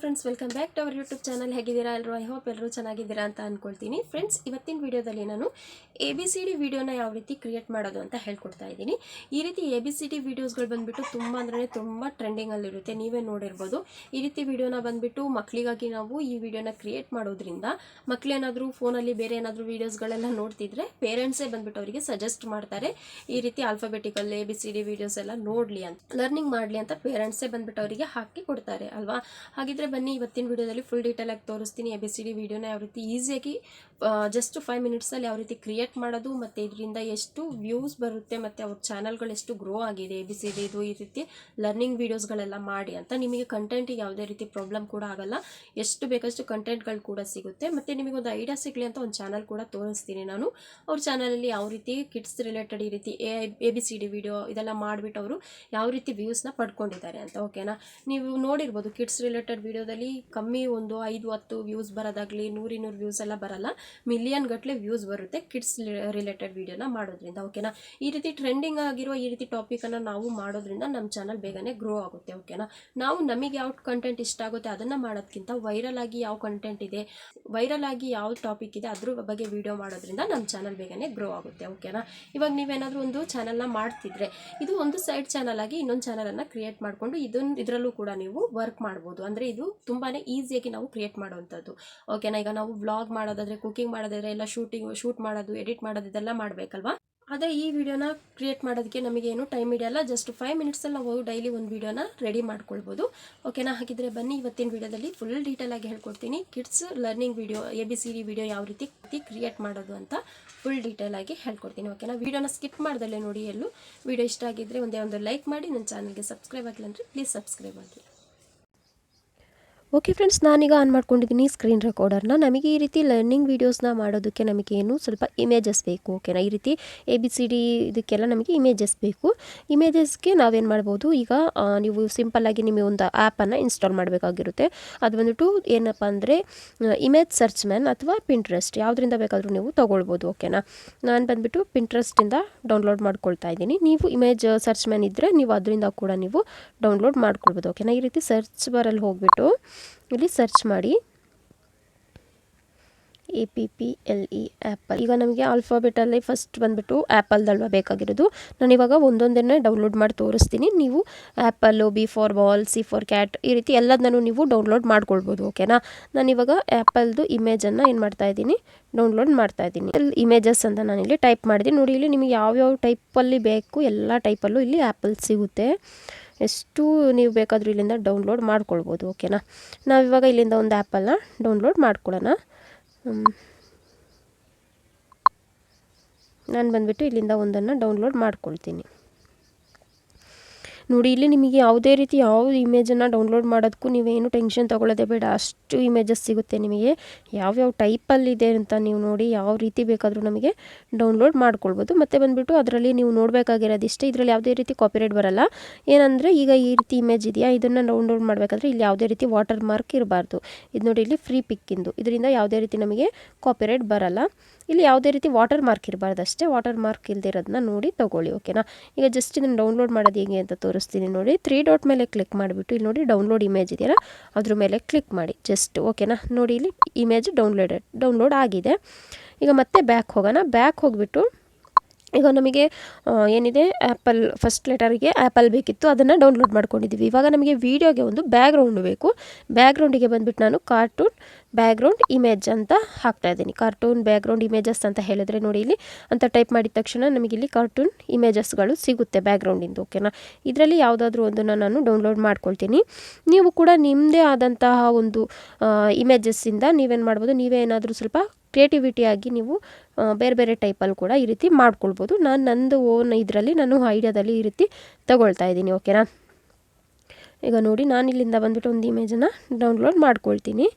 Friends, welcome back to our YouTube channel. ಹೇಗಿದ್ದೀರಾ ಎಲ್ಲರೂ? I hope ಎಲ್ಲರೂ ಚೆನ್ನಾಗಿದ್ದೀರಾ ಅಂತ ಅಂದ್ಕೊಳ್ತೀನಿ. ಫ್ರೆಂಡ್ಸ್, ಇವತ್ತಿನ ವಿಡಿಯೋದಲ್ಲಿ ನಾನು ABCD ವಿಡಿಯೋನ ಯಾವ ರೀತಿ ಕ್ರಿಯೇಟ್ ಮಾಡೋದು ಅಂತ ಹೇಳ್ಕೊಡ್ತಾ ಇದ್ದೀನಿ. ಈ ರೀತಿ ABCD ವಿಡಿಯೋಸ್ಗಳು ಬಂದುಬಿಟ್ಟು ತುಂಬ ಅಂದರೆ ತುಂಬ ಟ್ರೆಂಡಿಂಗಲ್ಲಿರುತ್ತೆ. ನೀವೇ ನೋಡಿರ್ಬೋದು. ಈ ರೀತಿ ವಿಡಿಯೋನ ಬಂದುಬಿಟ್ಟು ಮಕ್ಕಳಿಗಾಗಿ ನಾವು ಈ ವಿಡಿಯೋನ ಕ್ರಿಯೇಟ್ ಮಾಡೋದ್ರಿಂದ ಮಕ್ಕಳೇನಾದರೂ ಫೋನಲ್ಲಿ ಬೇರೆ ಏನಾದರೂ ವೀಡಿಯೋಸ್ಗಳೆಲ್ಲ ನೋಡ್ತಿದ್ರೆ ಪೇರೆಂಟ್ಸೇ ಬಂದುಬಿಟ್ಟು ಅವರಿಗೆ ಸಜೆಸ್ಟ್ ಮಾಡ್ತಾರೆ, ಈ ರೀತಿ ಆಲ್ಫಾಬೆಟಿಕಲ್ ABCD ವಿಡಿಯೋಸ್ ಎಲ್ಲ ನೋಡಲಿ ಅಂತ, ಲರ್ನಿಂಗ್ ಮಾಡಲಿ ಅಂತ ಪೇರೆಂಟ್ಸೇ ಬಂದುಬಿಟ್ಟು ಅವರಿಗೆ ಹಾಕಿ ಕೊಡ್ತಾರೆ ಅಲ್ವಾ. ಹಾಗಿದ್ರೆ ಬನ್ನಿ, ಇವತ್ತಿನ ವಿಡಿಯೋದಲ್ಲಿ ಫುಲ್ ಡೀಟೇಲ್ ಆಗಿ ತೋರಿಸ್ತೀನಿ. ABCD ವಿಡಿಯೋನ ಯಾವ ರೀತಿ ಈಸಿಯಾಗಿ ಜಸ್ಟ್ 5 ಮಿನಿಟ್ಸಲ್ಲಿ ಯಾವ ರೀತಿ ಕ್ರಿಯೇಟ್ ಮಾಡೋದು, ಮತ್ತು ಇದರಿಂದ ಎಷ್ಟು ವ್ಯೂಸ್ ಬರುತ್ತೆ, ಮತ್ತು ಅವ್ರ ಚಾನಲ್ಗಳು ಎಷ್ಟು ಗ್ರೋ ಆಗಿದೆ ABCD ಇದು ಈ ರೀತಿ ಲರ್ನಿಂಗ್ ವೀಡಿಯೋಸ್ಗಳೆಲ್ಲ ಮಾಡಿ ಅಂತ. ನಿಮಗೆ ಕಂಟೆಂಟಿಗೆ ಯಾವುದೇ ರೀತಿ ಪ್ರಾಬ್ಲಮ್ ಕೂಡ ಆಗಲ್ಲ, ಎಷ್ಟು ಬೇಕಷ್ಟು ಕಂಟೆಂಟ್ಗಳು ಕೂಡ ಸಿಗುತ್ತೆ. ಮತ್ತು ನಿಮಗೊಂದು ಐಡಿಯಾ ಸಿಗಲಿ ಅಂತ ಒಂದು ಚಾನಲ್ ಕೂಡ ತೋರಿಸ್ತೀನಿ ನಾನು. ಅವ್ರ ಚಾನಲಲ್ಲಿ ಯಾವ ರೀತಿ ಕಿಡ್ಸ್ ರಿಲೇಟೆಡ್ ಈ ರೀತಿ ABCD ವಿಡಿಯೋ ಇದೆಲ್ಲ ಮಾಡಿಬಿಟ್ಟು ಅವರು ಯಾವ ರೀತಿ ವ್ಯೂಸ್ನ ಪಡ್ಕೊಂಡಿದ್ದಾರೆ ಅಂತ. ಓಕೆನಾ, ನೀವು ನೋಡಿರ್ಬೋದು ಕಿಡ್ಸ್ ರಿಲೇಟೆಡ್ ವಿಡಿಯೋದಲ್ಲಿ ಕಮ್ಮಿ ಒಂದು 5-10 ವ್ಯೂಸ್ ಬರೋದಾಗಲಿ, 100-200 ವ್ಯೂಸ್ ಎಲ್ಲ ಬರಲ್ಲ, ಮಿಲಿಯನ್ ಗಟ್ಟಲೆ ವ್ಯೂಸ್ ಬರುತ್ತೆ ಕಿಡ್ಸ್ ರಿಲೇಟೆಡ್ ವಿಡಿಯೋನ ಮಾಡೋದ್ರಿಂದ. ಓಕೆನಾ, ಈ ರೀತಿ ಟ್ರೆಂಡಿಂಗ್ ಆಗಿರುವ ಈ ರೀತಿ ಟಾಪಿಕನ್ನು ನಾವು ಮಾಡೋದ್ರಿಂದ ನಮ್ಮ ಚಾನಲ್ ಬೇಗನೆ ಗ್ರೋ ಆಗುತ್ತೆ. ಓಕೆನಾ, ನಾವು ನಮಗೆ ಯಾವ ಕಂಟೆಂಟ್ ಇಷ್ಟ ಆಗುತ್ತೆ ಅದನ್ನು ಮಾಡೋದಕ್ಕಿಂತ ವೈರಲ್ ಆಗಿ ಯಾವ ಕಂಟೆಂಟ್ ಇದೆ, ವೈರಲ್ ಆಗಿ ಯಾವ ಟಾಪಿಕ್ ಇದೆ ಅದ್ರ ಬಗ್ಗೆ ವಿಡಿಯೋ ಮಾಡೋದ್ರಿಂದ ನಮ್ಮ ಚಾನಲ್ ಬೇಗನೆ ಗ್ರೋ ಆಗುತ್ತೆ. ಓಕೆನಾ, ಇವಾಗ ನೀವೇನಾದರೂ ಒಂದು ಚಾನಲ್ನ ಮಾಡ್ತಿದ್ರೆ ಇದು ಒಂದು ಸೈಡ್ ಚಾನಲ್ ಆಗಿ ಇನ್ನೊಂದು ಚಾನಲನ್ನು ಕ್ರಿಯೇಟ್ ಮಾಡಿಕೊಂಡು ಇದರಲ್ಲೂ ಕೂಡ ನೀವು ವರ್ಕ್ ಮಾಡ್ಬೋದು. ಅಂದರೆ ಇದು ತುಂಬಾ ಈಸಿಯಾಗಿ ನಾವು ಕ್ರಿಯೇಟ್ ಮಾಡುವಂಥದ್ದು. ಓಕೆನಾ, ಈಗ ನಾವು ವ್ಲಾಗ್ ಮಾಡೋದಾದರೆ, ಕುಕಿಂಗ್ ಮಾಡೋದಾದರೆ ಎಲ್ಲ ಶೂಟ್ ಮಾಡೋದು, ಎಡಿಟ್ ಮಾಡೋದು ಇದೆಲ್ಲ ಮಾಡಬೇಕಲ್ವಾ. ಅದೇ ಈ ವಿಡಿಯೋನ ಕ್ರಿಯೇಟ್ ಮಾಡೋದಕ್ಕೆ ನಮಗೇನು ಟೈಮ್ ಹಿಡಿಯಲ್ಲ, ಜಸ್ಟ್ 5 ಮಿನಿಟ್ಸಲ್ಲಿ ನಾವು ಡೈಲಿ ಒಂದು ವಿಡಿಯೋನ ರೆಡಿ ಮಾಡ್ಕೊಳ್ಬೋದು. ಓಕೆನಾ, ಹಾಗಿದ್ರೆ ಬನ್ನಿ, ಇವತ್ತಿನ ವಿಡಿಯೋದಲ್ಲಿ ಫುಲ್ ಡೀಟೇಲ್ ಆಗಿ ಹೇಳ್ಕೊಡ್ತೀನಿ. Kids learning video ABCD video ಯಾವ ರೀತಿ ಕ್ರಿಯೇಟ್ ಮಾಡೋದು ಅಂತ ಫುಲ್ ಡೀಟೇಲ್ ಆಗಿ ಹೇಳ್ಕೊಡ್ತೀನಿ. ಓಕೆನಾ, ವಿಡಿಯೋನ ಸ್ಕಿಪ್ ಮಾಡ್ದಲ್ಲೇ ನೋಡಿ. ಎಲ್ಲೂ ವಿಡಿಯೋ ಇಷ್ಟ ಆಗಿದ್ದರೆ ಒಂದೇ ಒಂದು ಲೈಕ್ ಮಾಡಿ, ನನ್ನ ಚಾನಲ್ಗೆ ಸಬ್ಸ್ಕ್ರೈಬ್ ಆಗಿಲ್ಲ ಅಂದರೆ ಪ್ಲೀಸ್ ಸಬ್ಸ್ಕ್ರೈಬ್ ಆಗಿ. ಓಕೆ ಫ್ರೆಂಡ್ಸ್, ನಾನೀಗ ಆನ್ ಮಾಡ್ಕೊಂಡಿದ್ದೀನಿ ಸ್ಕ್ರೀನ್ ರೆಕಾರ್ಡರ್ನ. ನಮಗೆ ಈ ರೀತಿ ಲರ್ನಿಂಗ್ ವೀಡಿಯೋಸ್ನ ಮಾಡೋದಕ್ಕೆ ನಮಗೇನು ಸ್ವಲ್ಪ ಇಮೇಜಸ್ ಬೇಕು. ಓಕೆನಾ, ಈ ರೀತಿ ABCD ಇದಕ್ಕೆಲ್ಲ ನಮಗೆ ಇಮೇಜಸ್ ಬೇಕು. ಇಮೇಜಸ್ಗೆ ನಾವೇನು ಮಾಡ್ಬೋದು, ಈಗ ನೀವು ಸಿಂಪಲ್ಲಾಗಿ ನಿಮಗೆ ಒಂದು ಆ್ಯಪನ್ನು ಇನ್ಸ್ಟಾಲ್ ಮಾಡಬೇಕಾಗಿರುತ್ತೆ. ಅದು ಬಂದ್ಬಿಟ್ಟು ಏನಪ್ಪ ಅಂದರೆ ಇಮೇಜ್ ಸರ್ಚ್ ಮ್ಯಾನ್ ಅಥವಾ ಪಿಂಟ್ರೆಸ್ಟ್, ಯಾವುದರಿಂದ ಬೇಕಾದರೂ ನೀವು ತೊಗೊಳ್ಬೋದು. ಓಕೆನಾ, ನಾನು ಬಂದುಬಿಟ್ಟು ಪಿಂಟ್ರೆಸ್ಟಿಂದ ಡೌನ್ಲೋಡ್ ಮಾಡ್ಕೊಳ್ತಾ ಇದ್ದೀನಿ. ನೀವು ಇಮೇಜ್ ಸರ್ಚ್ ಮ್ಯಾನ್ ಇದ್ದರೆ ನೀವು ಅದರಿಂದ ಕೂಡ ನೀವು ಡೌನ್ಲೋಡ್ ಮಾಡ್ಕೊಳ್ಬೋದು. ಓಕೆನಾ, ಈ ರೀತಿ ಸರ್ಚ್ ಬಾರಲ್ಲಿ ಹೋಗ್ಬಿಟ್ಟು ಇಲ್ಲಿ ಸರ್ಚ್ ಮಾಡಿ APPLE ಆ್ಯಪಲ್. ಈಗ ನಮಗೆ ಆಲ್ಫಾಬೆಟಲ್ಲಿ ಫಸ್ಟ್ ಬಂದುಬಿಟ್ಟು ಆ್ಯಪಲ್ದಲ್ವ ಬೇಕಾಗಿರೋದು. ನಾನಿವಾಗ ಒಂದೊಂದನ್ನೇ ಡೌನ್ಲೋಡ್ ಮಾಡಿ ತೋರಿಸ್ತೀನಿ. ನೀವು apple, B for ball, C for cat ಈ ರೀತಿ ಎಲ್ಲದನ್ನೂ ನೀವು ಡೌನ್ಲೋಡ್ ಮಾಡ್ಕೊಳ್ಬೋದು. ಓಕೆನಾ, ನಾನಿವಾಗ ಆ್ಯಪಲ್ದು ಇಮೇಜನ್ನು ಏನು ಮಾಡ್ತಾಯಿದ್ದೀನಿ, ಡೌನ್ಲೋಡ್ ಮಾಡ್ತಾಯಿದ್ದೀನಿ. ಇಮೇಜಸ್ ಅಂತ ನಾನಿಲ್ಲಿ ಟೈಪ್ ಮಾಡಿದ್ದೀನಿ. ನೋಡಿ, ಇಲ್ಲಿ ನಿಮಗೆ ಯಾವ್ಯಾವ ಟೈಪಲ್ಲಿ ಬೇಕು ಎಲ್ಲ ಟೈಪಲ್ಲೂ ಇಲ್ಲಿ ಆ್ಯಪಲ್ ಸಿಗುತ್ತೆ. ಎಷ್ಟು ನೀವು ಬೇಕಾದರೂ ಇಲ್ಲಿಂದ ಡೌನ್ಲೋಡ್ ಮಾಡ್ಕೊಳ್ಬೋದು. ಓಕೆನಾ, ನಾವಿವಾಗ ಇಲ್ಲಿಂದ ಒಂದು ಆ್ಯಪಲ್ನ ಡೌನ್ಲೋಡ್ ಮಾಡ್ಕೊಳ್ಳೋಣ. ನಾನು ಬಂದುಬಿಟ್ಟು ಇಲ್ಲಿಂದ ಒಂದನ್ನು ಡೌನ್ಲೋಡ್ ಮಾಡ್ಕೊಳ್ತೀನಿ. ನೋಡಿ, ಇಲ್ಲಿ ನಿಮಗೆ ಯಾವುದೇ ರೀತಿ ಯಾವ ಇಮೇಜನ್ನು ಡೌನ್ಲೋಡ್ ಮಾಡೋದಕ್ಕೂ ನೀವೇನು ಟೆನ್ಷನ್ ತೊಗೊಳ್ಳೋದೇ ಬೇಡ. ಅಷ್ಟು ಇಮೇಜಸ್ ಸಿಗುತ್ತೆ ನಿಮಗೆ, ಯಾವ್ಯಾವ ಟೈಪಲ್ಲಿದೆ ಅಂತ ನೀವು ನೋಡಿ ಯಾವ ರೀತಿ ಬೇಕಾದರೂ ನಮಗೆ ಡೌನ್ಲೋಡ್ ಮಾಡ್ಕೊಳ್ಬೋದು. ಮತ್ತು ಬಂದುಬಿಟ್ಟು ಅದರಲ್ಲಿ ನೀವು ನೋಡಬೇಕಾಗಿರೋದು ಇಷ್ಟೇ, ಇದರಲ್ಲಿ ಯಾವುದೇ ರೀತಿ ಕಾಪಿರೈಟ್ ಬರೋಲ್ಲ. ಏನಂದರೆ ಈಗ ಈ ರೀತಿ ಇಮೇಜ್ ಇದೆಯಾ, ಇದನ್ನು ಡೌನ್ಲೋಡ್ ಮಾಡಬೇಕಾದ್ರೆ ಇಲ್ಲಿ ಯಾವುದೇ ರೀತಿ ವಾಟರ್ ಮಾರ್ಕ್ ಇರಬಾರ್ದು. ಇದು ನೋಡಿ, ಇಲ್ಲಿ ಫ್ರೀ ಪಿಕ್ಕಿಂದು, ಇದರಿಂದ ಯಾವುದೇ ರೀತಿ ನಮಗೆ ಕಾಪಿರೈಟ್ ಬರೋಲ್ಲ. ಇಲ್ಲಿ ಯಾವುದೇ ರೀತಿ ವಾಟರ್ ಮಾರ್ಕ್ ಇರಬಾರ್ದು ಅಷ್ಟೇ. ವಾಟರ್ ಮಾರ್ಕ್ ಇಲ್ದಿರೋದನ್ನ ನೋಡಿ ತೊಗೊಳ್ಳಿ. ಓಕೆನಾ, ಈಗ ಜಸ್ಟ್ ಇದನ್ನು ಡೌನ್ಲೋಡ್ ಮಾಡೋದು ಹೇಗೆ ಅಂತ ತೋರಿಸ್ತೀನಿ ನೋಡಿ. 3 ಡಾಟ್ ಮೇಲೆ ಕ್ಲಿಕ್ ಮಾಡಿಬಿಟ್ಟು ಇಲ್ಲಿ ನೋಡಿ ಡೌನ್ಲೋಡ್ ಇಮೇಜ್ ಇದೆಯಲ್ಲ ಅದ್ರ ಮೇಲೆ ಕ್ಲಿಕ್ ಮಾಡಿ ಜಸ್ಟ್. ಓಕೆನಾ, ನೋಡಿ ಇಲ್ಲಿ ಇಮೇಜ್ ಡೌನ್ಲೋಡ್ ಆಗಿದೆ. ಈಗ ಮತ್ತೆ ಬ್ಯಾಕ್ ಹೋಗೋಣ. ಬ್ಯಾಕ್ ಹೋಗಿಬಿಟ್ಟು ಈಗ ನಮಗೆ ಏನಿದೆ ಆ್ಯಪಲ್ ಫಸ್ಟ್ ಲೆಟರಿಗೆ ಆ್ಯಪಲ್ ಬೇಕಿತ್ತು, ಅದನ್ನು ಡೌನ್ಲೋಡ್ ಮಾಡ್ಕೊಂಡಿದ್ದೀವಿ. ಇವಾಗ ನಮಗೆ ವೀಡಿಯೋಗೆ ಒಂದು ಬ್ಯಾಕ್ಗ್ರೌಂಡ್ ಬೇಕು. ಬ್ಯಾಕ್ಗ್ರೌಂಡಿಗೆ ಬಂದುಬಿಟ್ಟು ನಾನು ಕಾರ್ಟೂನ್ ಬ್ಯಾಕ್ಗ್ರೌಂಡ್ ಇಮೇಜ್ ಅಂತ ಹಾಕ್ತಾಯಿದ್ದೀನಿ. ಕಾರ್ಟೂನ್ ಬ್ಯಾಕ್ಗ್ರೌಂಡ್ ಇಮೇಜಸ್ ಅಂತ ಹೇಳಿದ್ರೆ ನೋಡಿ, ಇಲ್ಲಿ ಅಂತ ಟೈಪ್ ಮಾಡಿದ ತಕ್ಷಣ ನಮಗಿಲ್ಲಿ ಕಾರ್ಟೂನ್ ಇಮೇಜಸ್ಗಳು ಸಿಗುತ್ತೆ ಬ್ಯಾಕ್ಗ್ರೌಂಡಿಂದು. ಓಕೆನಾ, ಇದರಲ್ಲಿ ಯಾವುದಾದ್ರೂ ಒಂದನ್ನು ನಾನು ಡೌನ್ಲೋಡ್ ಮಾಡ್ಕೊಳ್ತೀನಿ. ನೀವು ಕೂಡ ನಿಮ್ಮದೇ ಆದಂತಹ ಒಂದು ಇಮೇಜಸ್ಸಿಂದ ನೀವೇನು ಮಾಡ್ಬೋದು, ನೀವೇ ಏನಾದರೂ ಸ್ವಲ್ಪ ಕ್ರಿಯೇಟಿವಿಟಿಯಾಗಿ ನೀವು ಬೇರೆ ಬೇರೆ ಟೈಪಲ್ಲಿ ಕೂಡ ಈ ರೀತಿ ಮಾಡ್ಕೊಳ್ಬೋದು. ನಾನು ನಂದು ಓನ್ ಇದರಲ್ಲಿ ನಾನು ಐಡಿಯಾದಲ್ಲಿ ಈ ರೀತಿ ತಗೊಳ್ತಾ ಇದ್ದೀನಿ. ಓಕೆನಾ, ಈಗ ನೋಡಿ ನಾನು ಇಲ್ಲಿಂದ ಬಂದುಬಿಟ್ಟು ಒಂದು ಇಮೇಜನ್ನು ಡೌನ್ಲೋಡ್ ಮಾಡ್ಕೊಳ್ತೀನಿ.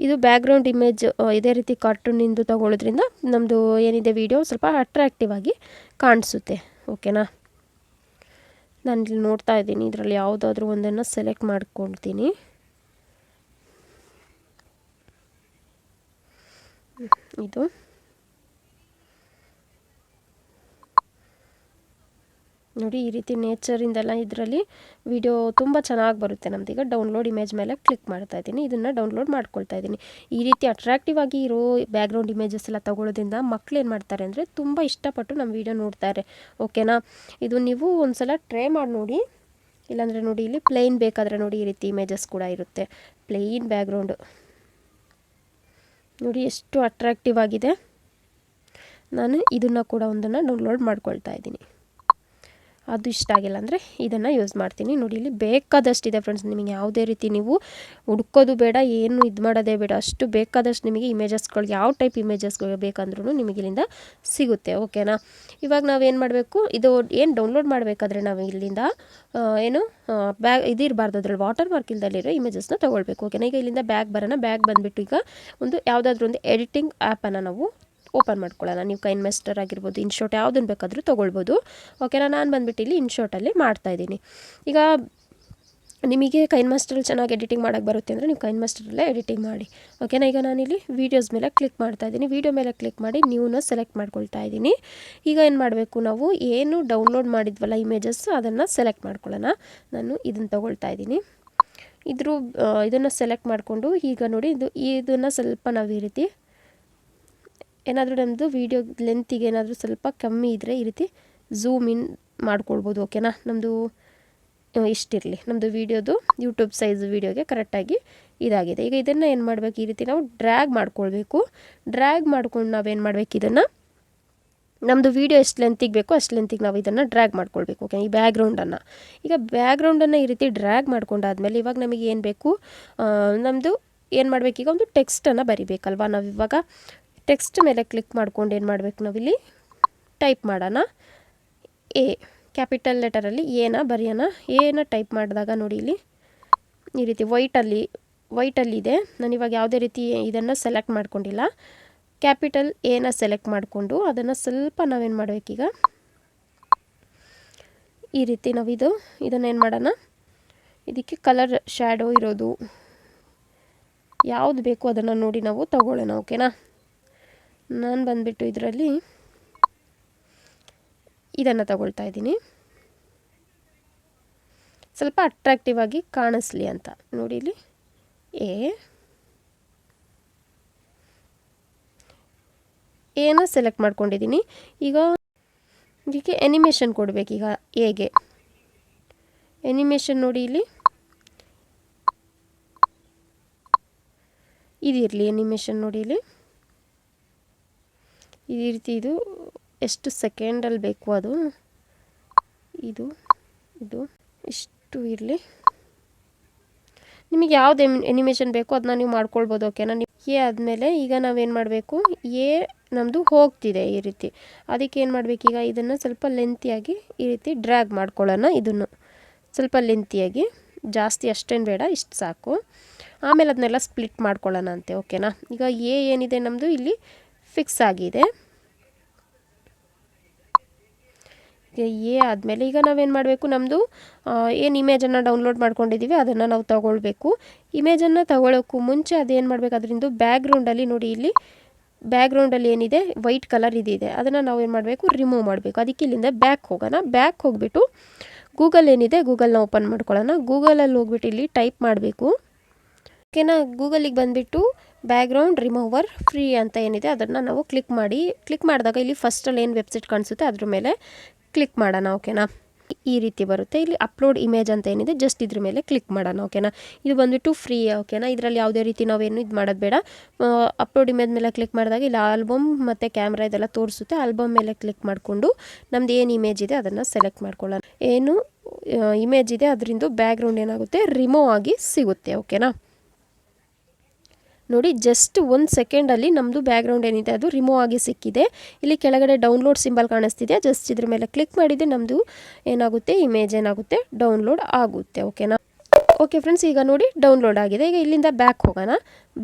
ಇದು ಬ್ಯಾಕ್ಗ್ರೌಂಡ್ ಇಮೇಜ್ ಇದೇ ರೀತಿ ಕಾರ್ಟೂನಿಂದು ತಗೊಳ್ಳೋದ್ರಿಂದ ನಮ್ಮದು ಏನಿದೆ ವಿಡಿಯೋ ಸ್ವಲ್ಪ ಅಟ್ರಾಕ್ಟಿವ್ ಆಗಿ ಕಾಣಿಸುತ್ತೆ. ಓಕೆನಾ, ನಾನು ಇಲ್ಲಿ ನೋಡ್ತಾ ಇದ್ದೀನಿ, ಇದರಲ್ಲಿ ಯಾವುದಾದ್ರೂ ಒಂದನ್ನು ಸೆಲೆಕ್ಟ್ ಮಾಡ್ಕೊಳ್ತೀನಿ. ಇದು ನೋಡಿ ಈ ರೀತಿ ನೇಚರಿಂದೆಲ್ಲ ಇದರಲ್ಲಿ ವಿಡಿಯೋ ತುಂಬ ಚೆನ್ನಾಗಿ ಬರುತ್ತೆ ನಮ್ದು. ಈಗ ಡೌನ್ಲೋಡ್ ಇಮೇಜ್ ಮೇಲೆ ಕ್ಲಿಕ್ ಮಾಡ್ತಾ ಇದ್ದೀನಿ, ಇದನ್ನು ಡೌನ್ಲೋಡ್ ಮಾಡ್ಕೊಳ್ತಾ ಇದ್ದೀನಿ. ಈ ರೀತಿ ಅಟ್ರಾಕ್ಟಿವ್ ಆಗಿ ಇರೋ ಬ್ಯಾಕ್ಗ್ರೌಂಡ್ ಇಮೇಜಸ್ ಎಲ್ಲ ತಗೊಳ್ಳೋದ್ರಿಂದ ಮಕ್ಳು ಏನು ಮಾಡ್ತಾರೆ ಅಂದರೆ ತುಂಬ ಇಷ್ಟಪಟ್ಟು ನಮ್ಮ ವಿಡಿಯೋ ನೋಡ್ತಾರೆ. ಓಕೆನಾ, ಇದು ನೀವು ಒಂದ್ಸಲ ಟ್ರೈ ಮಾಡಿ ನೋಡಿ. ಇಲ್ಲಾಂದರೆ ನೋಡಿ ಇಲ್ಲಿ ಪ್ಲೇನ್ ಬೇಕಾದರೆ ನೋಡಿ ಈ ರೀತಿ ಇಮೇಜಸ್ ಕೂಡ ಇರುತ್ತೆ, ಪ್ಲೇನ್ ಬ್ಯಾಕ್ಗ್ರೌಂಡು. ನೋಡಿ ಎಷ್ಟು ಅಟ್ರಾಕ್ಟಿವ್ ಆಗಿದೆ. ನಾನು ಇದನ್ನು ಕೂಡ ಒಂದನ್ನು ಡೌನ್ಲೋಡ್ ಮಾಡ್ಕೊಳ್ತಾ ಇದ್ದೀನಿ. ಅದು ಇಷ್ಟ ಆಗಿಲ್ಲ ಅಂದರೆ ಇದನ್ನು ಯೂಸ್ ಮಾಡ್ತೀನಿ. ನೋಡಿ ಇಲ್ಲಿ ಬೇಕಾದಷ್ಟಿದೆ ಫ್ರೆಂಡ್ಸ್, ನಿಮಗೆ ಯಾವುದೇ ರೀತಿ ನೀವು ಹುಡ್ಕೋದು ಬೇಡ, ಏನು ಇದು ಮಾಡೋದೇ ಬೇಡ, ಅಷ್ಟು ಬೇಕಾದಷ್ಟು ನಿಮಗೆ ಇಮೇಜಸ್ಗಳು ಯಾವ ಟೈಪ್ ಇಮೇಜಸ್ಗಳು ಬೇಕಂದ್ರೂ ನಿಮಗೆ ಇಲ್ಲಿಂದ ಸಿಗುತ್ತೆ. ಓಕೆನಾ, ಇವಾಗ ನಾವೇನು ಮಾಡಬೇಕು, ಇದು ಏನು ಡೌನ್ಲೋಡ್ ಮಾಡಬೇಕಾದ್ರೆ ನಾವು ಇಲ್ಲಿಂದ ಏನು ಇದಿರಬಾರ್ದು, ಅದ್ರಲ್ಲಿ ವಾಟರ್ ಮಾರ್ಕ್ ಇಲ್ದಲ್ಲಿರೋ ಇಮೇಜಸ್ನ ತೊಗೊಳ್ಬೇಕು. ಓಕೆನಾ, ಈಗ ಇಲ್ಲಿಂದ ಬ್ಯಾಗ್ ಬರೋಣ. ಬ್ಯಾಗ್ ಬಂದುಬಿಟ್ಟು ಈಗ ಯಾವುದಾದ್ರೂ ಒಂದು ಎಡಿಟಿಂಗ್ ಆ್ಯಪನ್ನು ನಾವು ಓಪನ್ ಮಾಡ್ಕೊಳ್ಳೋಣ. ನೀವು ಕೈನ್ ಮಾಸ್ಟರ್ ಆಗಿರ್ಬೋದು, ಇನ್ಶಾಟ್ ಯಾವುದನ್ನು ಬೇಕಾದರೂ ತೊಗೊಳ್ಬೋದು. ಓಕೆನಾ, ನಾನು ಬಂದುಬಿಟ್ಟು ಇಲ್ಲಿ ಇನ್ಶಾಟಲ್ಲಿ ಮಾಡ್ತಾಯಿದ್ದೀನಿ. ಈಗ ನಿಮಗೆ ಕೈನ್ ಮಾಸ್ಟರಲ್ಲಿ ಚೆನ್ನಾಗಿ ಎಡಿಟಿಂಗ್ ಮಾಡೋಕ್ಕೆ ಬರುತ್ತೆ ಅಂದರೆ ನೀವು ಕೈನ್ ಮಾಸ್ಟರಲ್ಲೇ ಎಡಿಟಿಂಗ್ ಮಾಡಿ. ಓಕೆನಾ, ಈಗ ನಾನಿಲ್ಲಿ ವೀಡಿಯೋಸ್ ಮೇಲೆ ಕ್ಲಿಕ್ ಮಾಡ್ತಾಯಿದ್ದೀನಿ. ವೀಡಿಯೋ ಮೇಲೆ ಕ್ಲಿಕ್ ಮಾಡಿ ನ್ಯೂನ ಸೆಲೆಕ್ಟ್ ಮಾಡ್ಕೊಳ್ತಾ ಇದ್ದೀನಿ. ಈಗ ಏನು ಮಾಡಬೇಕು, ನಾವು ಏನು ಡೌನ್ಲೋಡ್ ಮಾಡಿದ್ವಲ್ಲ ಇಮೇಜಸ್ ಅದನ್ನು ಸೆಲೆಕ್ಟ್ ಮಾಡ್ಕೊಳ್ಳೋಣ. ನಾನು ಇದನ್ನು ತೊಗೊಳ್ತಾ ಇದ್ದೀನಿ. ಇದನ್ನು ಸೆಲೆಕ್ಟ್ ಮಾಡಿಕೊಂಡು ಈಗ ನೋಡಿ ಇದನ್ನು ಸ್ವಲ್ಪ ನಾವು ಈ ರೀತಿ ಏನಾದರೂ ನಮ್ಮದು ವೀಡಿಯೋ ಲೆಂತಿಗೆ ಏನಾದರೂ ಸ್ವಲ್ಪ ಕಮ್ಮಿ ಇದ್ದರೆ ಈ ರೀತಿ ಝೂಮ್ ಇನ್ ಮಾಡ್ಕೊಳ್ಬೋದು. ಓಕೆನಾ, ನಮ್ಮದು ಇಷ್ಟಿರಲಿ, ನಮ್ಮದು ವೀಡಿಯೋದು ಯೂಟ್ಯೂಬ್ ಸೈಜ್ ವೀಡಿಯೋಗೆ ಕರೆಕ್ಟಾಗಿ ಇದಾಗಿದೆ. ಈಗ ಇದನ್ನು ಏನು ಮಾಡಬೇಕು, ಈ ರೀತಿ ನಾವು ಡ್ರ್ಯಾಗ್ ಮಾಡ್ಕೊಳ್ಬೇಕು. ಡ್ರ್ಯಾಗ್ ಮಾಡ್ಕೊಂಡು ನಾವೇನು ಮಾಡಬೇಕು, ಇದನ್ನು ನಮ್ಮದು ವೀಡಿಯೋ ಎಷ್ಟು ಲೆಂತಿಗೆ ಬೇಕೋ ಅಷ್ಟು ಲೆಂತಿಗೆ ನಾವು ಇದನ್ನು ಡ್ರ್ಯಾಗ್ ಮಾಡ್ಕೊಳ್ಬೇಕು. ಓಕೆ, ಈ ಬ್ಯಾಕ್ಗ್ರೌಂಡನ್ನು ಈಗ ಬ್ಯಾಕ್ಗ್ರೌಂಡನ್ನು ಈ ರೀತಿ ಡ್ರ್ಯಾಗ್ ಮಾಡ್ಕೊಂಡಾದ್ಮೇಲೆ ಇವಾಗ ನಮಗೆ ಏನು ಬೇಕು, ನಮ್ಮದು ಏನು ಮಾಡಬೇಕು, ಈಗ ಒಂದು ಟೆಕ್ಸ್ಟನ್ನು ಬರಿಬೇಕಲ್ವ. ನಾವು ಇವಾಗ ಟೆಕ್ಸ್ಟ್ ಮೇಲೆ ಕ್ಲಿಕ್ ಮಾಡ್ಕೊಂಡು ಏನು ಮಾಡಬೇಕು, ನಾವಿಲ್ಲಿ ಟೈಪ್ ಮಾಡೋಣ. ಕ್ಯಾಪಿಟಲ್ ಲೆಟರಲ್ಲಿ ಏನ ಬರೆಯೋಣ. ಏನ ಟೈಪ್ ಮಾಡಿದಾಗ ನೋಡಿ ಇಲ್ಲಿ ಈ ರೀತಿ ವೈಟಲ್ಲಿದೆ. ನಾನಿವಾಗ ಯಾವುದೇ ರೀತಿ ಇದನ್ನು ಸೆಲೆಕ್ಟ್ ಮಾಡ್ಕೊಂಡಿಲ್ಲ. ಕ್ಯಾಪಿಟಲ್ ಏನ ಸೆಲೆಕ್ಟ್ ಮಾಡಿಕೊಂಡು ಅದನ್ನು ಸ್ವಲ್ಪ ನಾವೇನು ಮಾಡಬೇಕೀಗ ಈ ರೀತಿ ನಾವು ಇದನ್ನೇನು ಮಾಡೋಣ, ಇದಕ್ಕೆ ಕಲರ್ ಶ್ಯಾಡೋ ಇರೋದು ಯಾವುದು ಬೇಕು ಅದನ್ನು ನೋಡಿ ನಾವು ತಗೊಳ್ಳೋಣ. ಓಕೆನಾ, ನಾನು ಬಂದುಬಿಟ್ಟು ಇದರಲ್ಲಿ ಇದನ್ನು ತಗೊಳ್ತಾ ಇದ್ದೀನಿ, ಸ್ವಲ್ಪ ಅಟ್ರಾಕ್ಟಿವ್ ಆಗಿ ಕಾಣಿಸ್ಲಿ ಅಂತ. ನೋಡಿ ಇಲ್ಲಿ ಏನ ಸೆಲೆಕ್ಟ್ ಮಾಡ್ಕೊಂಡಿದ್ದೀನಿ. ಈಗ ಇದಕ್ಕೆ ಎನಿಮೇಷನ್ ಕೊಡಬೇಕು. ಈಗ ಹೇಗೆ ಎನಿಮೇಷನ್ ನೋಡಿ ಇಲ್ಲಿ ಇದಿರಲಿ. ಎನಿಮೇಷನ್ ನೋಡಿ ಇಲ್ಲಿ ಈ ರೀತಿ ಇದು ಎಷ್ಟು ಸೆಕೆಂಡಲ್ಲಿ ಬೇಕು ಅದು ಇದು ಇಷ್ಟು ಇರಲಿ. ನಿಮಗೆ ಯಾವ್ದು ಎನಿಮೇಷನ್ ಬೇಕೋ ಅದನ್ನ ನೀವು ಮಾಡ್ಕೊಳ್ಬೋದು. ಓಕೆನಾ, ಆದಮೇಲೆ ಈಗ ನಾವೇನು ಮಾಡಬೇಕು, ನಮ್ಮದು ಹೋಗ್ತಿದೆ ಈ ರೀತಿ. ಅದಕ್ಕೆ ಏನು ಮಾಡಬೇಕು, ಈಗ ಇದನ್ನು ಸ್ವಲ್ಪ ಲೆಂತಿಯಾಗಿ ಈ ರೀತಿ ಡ್ರ್ಯಾಗ್ ಮಾಡ್ಕೊಳ್ಳೋಣ. ಇದನ್ನು ಸ್ವಲ್ಪ ಲೆಂತಿಯಾಗಿ, ಜಾಸ್ತಿ ಅಷ್ಟೇನು ಬೇಡ, ಇಷ್ಟು ಸಾಕು. ಆಮೇಲೆ ಅದನ್ನೆಲ್ಲ ಸ್ಪ್ಲಿಟ್ ಮಾಡ್ಕೊಳ್ಳೋಣ ಅಂತೆ. ಓಕೆನಾ, ಈಗ ಏನಿದೆ ನಮ್ಮದು ಇಲ್ಲಿ ಫಿಕ್ಸ್ ಆಗಿದೆ. ಆದಮೇಲೆ ಈಗ ನಾವೇನು ಮಾಡಬೇಕು, ನಮ್ಮದು ಏನು ಇಮೇಜನ್ನು ಡೌನ್ಲೋಡ್ ಮಾಡ್ಕೊಂಡಿದ್ದೀವಿ ಅದನ್ನು ನಾವು ತಗೊಳ್ಬೇಕು. ಇಮೇಜನ್ನು ತಗೊಳ್ಳೋಕ್ಕೂ ಮುಂಚೆ ಅದೇನು ಮಾಡಬೇಕು, ಅದರಿಂದ ಬ್ಯಾಕ್ಗ್ರೌಂಡಲ್ಲಿ ನೋಡಿ ಇಲ್ಲಿ ಬ್ಯಾಕ್ಗ್ರೌಂಡಲ್ಲಿ ಏನಿದೆ ವೈಟ್ ಕಲರ್ ಇದಿದೆ ಅದನ್ನು ನಾವು ಏನು ಮಾಡಬೇಕು, ರಿಮೂವ್ ಮಾಡಬೇಕು. ಅದಕ್ಕೆ ಇಲ್ಲಿಂದ ಬ್ಯಾಕ್ ಹೋಗೋಣ. ಬ್ಯಾಕ್ ಹೋಗಿಬಿಟ್ಟು ಗೂಗಲ್ ಏನಿದೆ ಗೂಗಲ್ನ ಓಪನ್ ಮಾಡ್ಕೊಳ್ಳೋಣ. ಗೂಗಲಲ್ಲಿ ಹೋಗ್ಬಿಟ್ಟು ಇಲ್ಲಿ ಟೈಪ್ ಮಾಡಬೇಕು. ಓಕೆನಾ, ಗೂಗಲಿಗೆ ಬಂದುಬಿಟ್ಟು ಬ್ಯಾಕ್ಗ್ರೌಂಡ್ ರಿಮೂವರ್ ಫ್ರೀ ಅಂತ ಏನಿದೆ ಅದನ್ನು ನಾವು ಕ್ಲಿಕ್ ಮಾಡಿದಾಗ ಇಲ್ಲಿ ಫಸ್ಟಲ್ಲಿ ಏನು ವೆಬ್ಸೈಟ್ ಕಾಣಿಸುತ್ತೆ ಅದ್ರ ಮೇಲೆ ಕ್ಲಿಕ್ ಮಾಡೋಣ. ಓಕೆನಾ, ಈ ರೀತಿ ಬರುತ್ತೆ. ಇಲ್ಲಿ ಅಪ್ಲೋಡ್ ಇಮೇಜ್ ಅಂತ ಏನಿದೆ ಜಸ್ಟ್ ಇದ್ರ ಮೇಲೆ ಕ್ಲಿಕ್ ಮಾಡೋಣ. ಓಕೆನಾ, ಇದು ಬಂದುಬಿಟ್ಟು ಫ್ರೀ. ಓಕೆನಾ, ಇದರಲ್ಲಿ ಯಾವುದೇ ರೀತಿ ನಾವೇನು ಇದು ಮಾಡೋದು ಬೇಡ. ಅಪ್ಲೋಡ್ ಇಮೇಜ್ ಮೇಲೆ ಕ್ಲಿಕ್ ಮಾಡಿದಾಗ ಇಲ್ಲಿ ಆಲ್ಬಮ್ ಮತ್ತು ಕ್ಯಾಮ್ರಾ ಇದೆಲ್ಲ ತೋರಿಸುತ್ತೆ. ಆಲ್ಬಮ್ ಮೇಲೆ ಕ್ಲಿಕ್ ಮಾಡಿಕೊಂಡು ನಮ್ದು ಏನು ಇಮೇಜ್ ಇದೆ ಅದನ್ನು ಸೆಲೆಕ್ಟ್ ಮಾಡ್ಕೊಳ್ಳೋಣ. ಏನು ಇಮೇಜ್ ಇದೆ ಅದರಿಂದ ಬ್ಯಾಕ್ಗ್ರೌಂಡ್ ಏನಾಗುತ್ತೆ, ರಿಮೂವ್ ಆಗಿ ಸಿಗುತ್ತೆ. ಓಕೆನಾ, ನೋಡಿ ಜಸ್ಟ್ 1 ಸೆಕೆಂಡಲ್ಲಿ ನಮ್ಮದು ಬ್ಯಾಕ್ಗ್ರೌಂಡ್ ಏನಿದೆ ಅದು ರಿಮೂವ್ ಆಗಿ ಸಿಕ್ಕಿದೆ. ಇಲ್ಲಿ ಕೆಳಗಡೆ ಡೌನ್ಲೋಡ್ ಸಿಂಬಲ್ ಕಾಣಿಸ್ತಿದೆ, ಜಸ್ಟ್ ಇದ್ರ ಮೇಲೆ ಕ್ಲಿಕ್ ಮಾಡಿದರೆ ನಮ್ಮದು ಏನಾಗುತ್ತೆ, ಇಮೇಜ್ ಏನಾಗುತ್ತೆ, ಡೌನ್ಲೋಡ್ ಆಗುತ್ತೆ. ಓಕೆನಾ, ಓಕೆ ಫ್ರೆಂಡ್ಸ್, ಈಗ ನೋಡಿ ಡೌನ್ಲೋಡ್ ಆಗಿದೆ. ಈಗ ಇಲ್ಲಿಂದ ಬ್ಯಾಕ್ ಹೋಗೋಣ.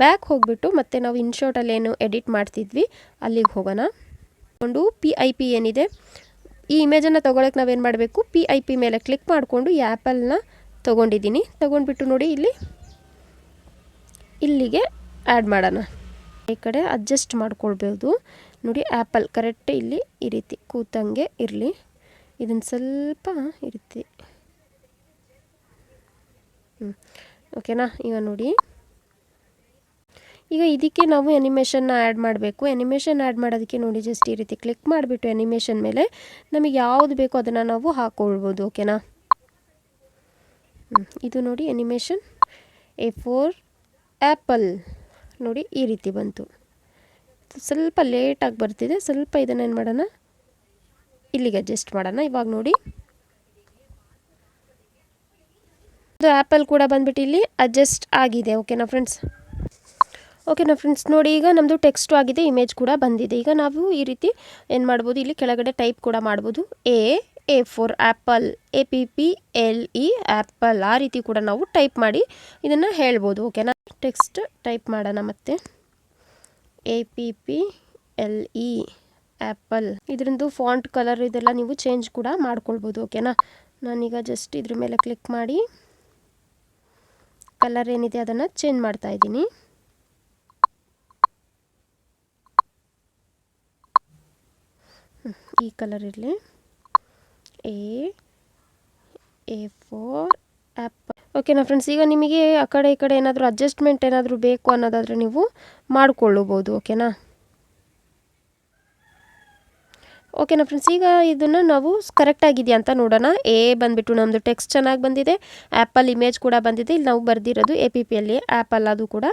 ಬ್ಯಾಕ್ ಹೋಗಿಬಿಟ್ಟು ಮತ್ತೆ ನಾವು ಇನ್ಶಾಟಲ್ಲಿ ಏನು ಎಡಿಟ್ ಮಾಡ್ತಿದ್ವಿ ಅಲ್ಲಿಗೆ ಹೋಗೋಣ. PIP ಏನಿದೆ ಈ ಇಮೇಜನ್ನು ತೊಗೊಳಕ್ಕೆ ನಾವೇನು ಮಾಡಬೇಕು, PIP ಮೇಲೆ ಕ್ಲಿಕ್ ಮಾಡಿಕೊಂಡು ಈ ಆ್ಯಪಲ್ನ ತೊಗೊಂಡಿದ್ದೀನಿ. ತೊಗೊಂಡ್ಬಿಟ್ಟು ನೋಡಿ ಇಲ್ಲಿಗೆ ಆ್ಯಡ್ ಮಾಡೋಣ. ಈ ಕಡೆ ಅಡ್ಜಸ್ಟ್ ಮಾಡ್ಕೊಳ್ಬೋದು. ನೋಡಿ ಆ್ಯಪಲ್ ಕರೆಕ್ಟ್ ಇಲ್ಲಿ ಈ ರೀತಿ ಕೂತಂಗೆ ಇರಲಿ. ಇದನ್ನು ಸ್ವಲ್ಪ ಇರುತ್ತೆ. ಓಕೆನಾ. ಈಗ ನೋಡಿ, ಈಗ ಇದಕ್ಕೆ ನಾವು ಆ್ಯನಿಮೇಷನ್ನ ಆ್ಯಡ್ ಮಾಡಬೇಕು. ಆ್ಯನಿಮೇಷನ್ ಆ್ಯಡ್ ಮಾಡೋದಕ್ಕೆ ನೋಡಿ ಜಸ್ಟ್ ಈ ರೀತಿ ಕ್ಲಿಕ್ ಮಾಡಿಬಿಟ್ಟು ಆ್ಯನಿಮೇಷನ್ ಮೇಲೆ ನಮಗೆ ಯಾವುದು ಬೇಕೋ ಅದನ್ನು ನಾವು ಹಾಕ್ಕೊಳ್ಬೋದು. ಓಕೆನಾ. ಇದು ನೋಡಿ ಆ್ಯನಿಮೇಷನ್ A4 ಆ್ಯಪಲ್ ನೋಡಿ ಈ ರೀತಿ ಬಂತು. ಸ್ವಲ್ಪ ಲೇಟಾಗಿ ಬರ್ತಿದೆ, ಸ್ವಲ್ಪ ಇದನ್ನು ಏನು ಮಾಡೋಣ, ಇಲ್ಲಿಗೆ ಅಡ್ಜಸ್ಟ್ ಮಾಡೋಣ. ಇವಾಗ ನೋಡಿ ಇದು ಆ್ಯಪಲ್ ಕೂಡ ಬಂದ್ಬಿಟ್ಟು ಇಲ್ಲಿ ಅಡ್ಜಸ್ಟ್ ಆಗಿದೆ. ಓಕೆನಾ ಫ್ರೆಂಡ್ಸ್. ನೋಡಿ, ಈಗ ನಮ್ಮದು ಟೆಕ್ಸ್ಟು ಆಗಿದೆ, ಇಮೇಜ್ ಕೂಡ ಬಂದಿದೆ. ಈಗ ನಾವು ಈ ರೀತಿ ಏನು ಮಾಡ್ಬೋದು, ಇಲ್ಲಿ ಕೆಳಗಡೆ ಟೈಪ್ ಕೂಡ ಮಾಡ್ಬೋದು. A4 ಆ್ಯಪಲ್, APPLE ಆ್ಯಪಲ್, ಆ ರೀತಿ ಕೂಡ ನಾವು ಟೈಪ್ ಮಾಡಿ ಇದನ್ನು ಹೇಳ್ಬೋದು. ಓಕೆನಾ. ಟೆಕ್ಸ್ಟ್ ಟೈಪ್ ಮಾಡೋಣ ಮತ್ತೆ. APPLE apple. ಇದರಿಂದ ಫಾಂಟ್ ಕಲರ್ ಇದೆಲ್ಲ ನೀವು ಚೇಂಜ್ ಕೂಡ ಮಾಡ್ಕೊಳ್ಬೋದು. ಓಕೆನಾ. ನಾನೀಗ ಜಸ್ಟ್ ಇದ್ರ ಮೇಲೆ ಕ್ಲಿಕ್ ಮಾಡಿ ಕಲರ್ ಏನಿದೆ ಅದನ್ನು ಚೇಂಜ್ ಮಾಡ್ತಾ ಇದ್ದೀನಿ. ಈ ಕಲರ್ ಇರಲಿ. A4 apple. ಓಕೆನಾ ಫ್ರೆಂಡ್ಸ್. ಈಗ ನಿಮಗೆ ಆ ಕಡೆ ಈ ಕಡೆ ಏನಾದರೂ ಅಡ್ಜಸ್ಟ್ಮೆಂಟ್ ಏನಾದರೂ ಬೇಕು ಅನ್ನೋದಾದರೆ ನೀವು ಮಾಡಿಕೊಳ್ಳಬಹುದು. ಓಕೆನಾ. ಫ್ರೆಂಡ್ಸ್, ಈಗ ಇದನ್ನು ನಾವು ಕರೆಕ್ಟಾಗಿದೆಯಾ ಅಂತ ನೋಡೋಣ. ಬಂದುಬಿಟ್ಟು ನಮ್ಮದು ಟೆಕ್ಸ್ಟ್ ಚೆನ್ನಾಗಿ ಬಂದಿದೆ, ಆ್ಯಪಲ್ ಇಮೇಜ್ ಕೂಡ ಬಂದಿದೆ. ಇಲ್ಲಿ ನಾವು ಬರೆದಿರೋದು APPLE ಆ್ಯಪಲ್, ಅದು ಕೂಡ